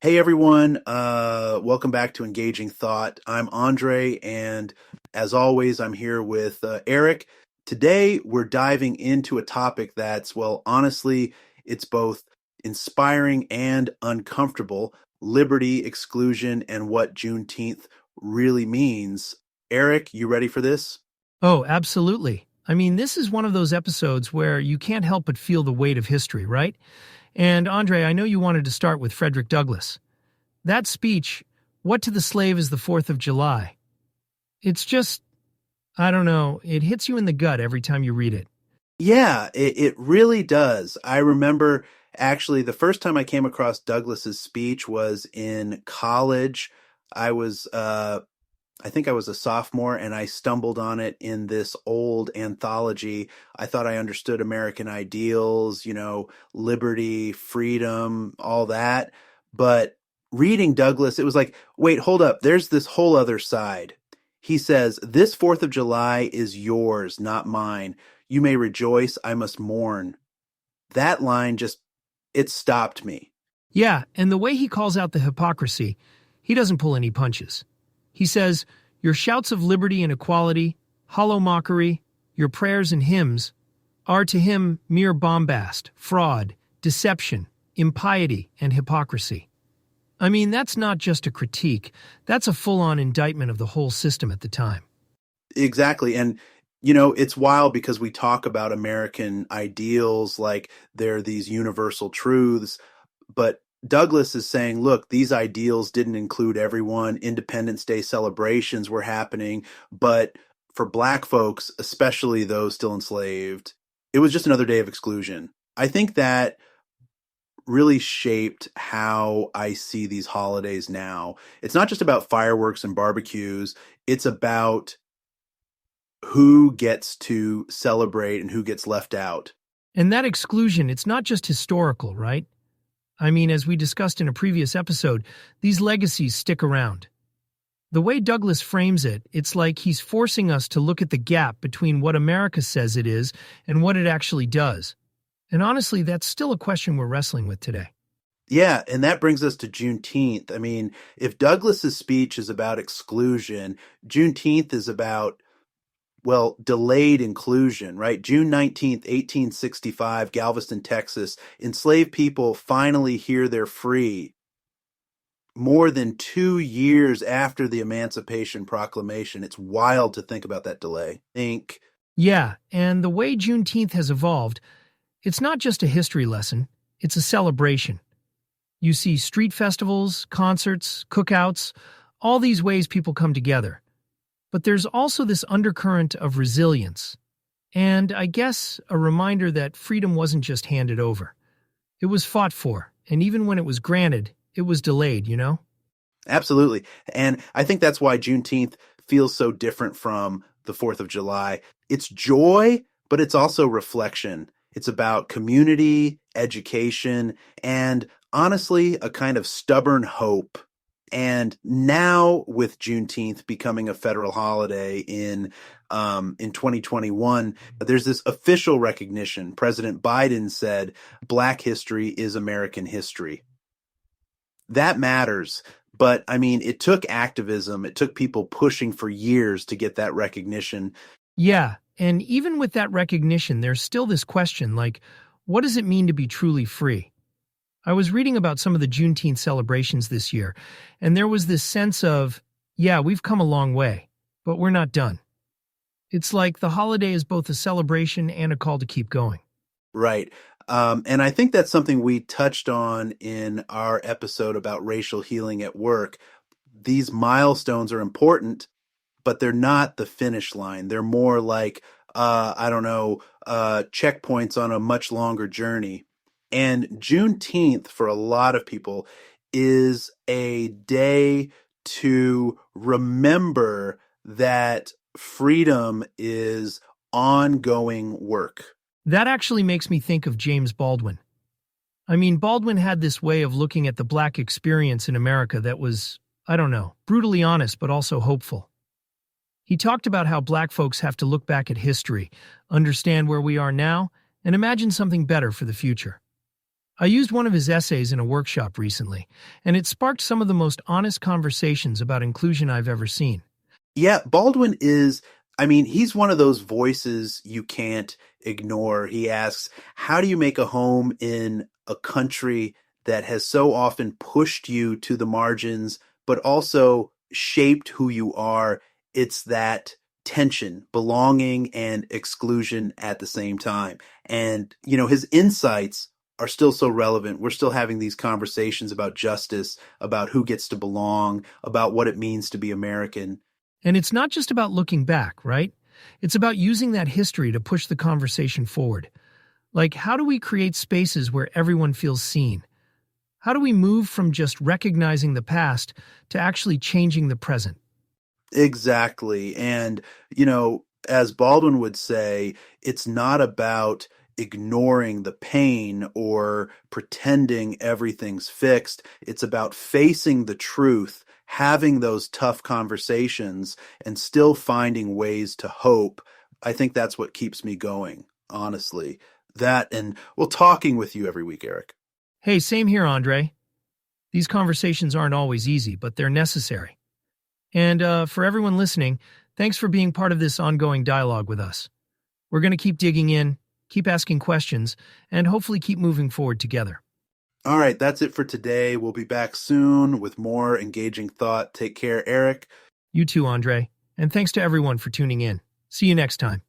Hey everyone, welcome back to Engaging Thought. I'm Andre, and as always, I'm here with Eric. Today, we're diving into a topic that's, well, honestly, it's both inspiring and uncomfortable: liberty, exclusion, and what Juneteenth really means. Eric, you ready for this? Oh, absolutely. I mean, this is one of those episodes where you can't help but feel the weight of history, right? And Andre, I know you wanted to start with Frederick Douglass. That speech, "What to the slave is the 4th of July?" It's just, I don't know, it hits you in the gut every time you read it. Yeah, it really does. I remember actually the first time I came across Douglas's speech was in college. I was, I think I was a sophomore, and I stumbled on it in this old anthology. I thought I understood American ideals, liberty, freedom, all that. But reading Douglas, it was like, wait, hold up. There's this whole other side. He says, "This 4th of July is yours, not mine. You may rejoice, I must mourn." That line just, it stopped me. Yeah, and the way he calls out the hypocrisy, he doesn't pull any punches. He says, "Your shouts of liberty and equality, hollow mockery, your prayers and hymns, are to him mere bombast, fraud, deception, impiety, and hypocrisy." I mean, that's not just a critique, that's a full-on indictment of the whole system at the time. Exactly. And, it's wild because we talk about American ideals like they're these universal truths, but Douglas is saying, look, these ideals didn't include everyone. Independence Day celebrations were happening, but for Black folks, especially those still enslaved, it was just another day of exclusion. I think that really shaped how I see these holidays now. It's not just about fireworks and barbecues, it's about who gets to celebrate and who gets left out. And that exclusion, it's not just historical, right? I mean, as we discussed in a previous episode, these legacies stick around. The way Douglas frames it, it's like he's forcing us to look at the gap between what America says it is and what it actually does. And honestly, that's still a question we're wrestling with today. Yeah, and that brings us to Juneteenth. I mean, if Douglas's speech is about exclusion, Juneteenth is about, well, delayed inclusion, right? June 19th, 1865, Galveston, Texas, enslaved people finally hear they're free. More than 2 years after the Emancipation Proclamation. It's wild to think about that delay. Yeah, and the way Juneteenth has evolved, it's not just a history lesson, it's a celebration. You see street festivals, concerts, cookouts, all these ways people come together. But there's also this undercurrent of resilience. And I guess a reminder that freedom wasn't just handed over. It was fought for, and even when it was granted, it was delayed, you know? Absolutely. And I think that's why Juneteenth feels so different from the 4th of July. It's joy, but it's also reflection. It's about community, education, and honestly, a kind of stubborn hope. And now with Juneteenth becoming a federal holiday in 2021, there's this official recognition. President Biden said Black history is American history. That matters. But I mean, it took activism. It took people pushing for years to get that recognition. Yeah, and even with that recognition, there's still this question like, what does it mean to be truly free? I was reading about some of the Juneteenth celebrations this year, and there was this sense of, yeah, we've come a long way, but we're not done. It's like the holiday is both a celebration and a call to keep going. Right. And I think that's something we touched on in our episode about racial healing at work. These milestones are important, but they're not the finish line. They're more like, I don't know, checkpoints on a much longer journey. And Juneteenth, for a lot of people, is a day to remember that freedom is ongoing work. That actually makes me think of James Baldwin. I mean, Baldwin had this way of looking at the Black experience in America that was, I don't know, brutally honest but also hopeful. He talked about how Black folks have to look back at history, understand where we are now, and imagine something better for the future. I used one of his essays in a workshop recently, and it sparked some of the most honest conversations about inclusion I've ever seen. Yeah, Baldwin is, I mean, he's one of those voices you can't ignore. He asks, how do you make a home in a country that has so often pushed you to the margins, but also shaped who you are? It's that tension, belonging and exclusion at the same time. And, his insights are still so relevant. We're still having these conversations about justice, about who gets to belong, about what it means to be American. And it's not just about looking back, right? It's about using that history to push the conversation forward. Like, how do we create spaces where everyone feels seen? How do we move from just recognizing the past to actually changing the present? Exactly. And, as Baldwin would say, it's not about ignoring the pain or pretending everything's fixed. It's about facing the truth, having those tough conversations, and still finding ways to hope. I think that's what keeps me going, honestly. That and talking with you every week, Eric. Hey, same here, Andre. These conversations aren't always easy, but they're necessary. And for everyone listening, thanks for being part of this ongoing dialogue with us. We're going to keep digging in, keep asking questions, and hopefully keep moving forward together. All right, that's it for today. We'll be back soon with more engaging thought. Take care, Eric. You too, Andre. And thanks to everyone for tuning in. See you next time.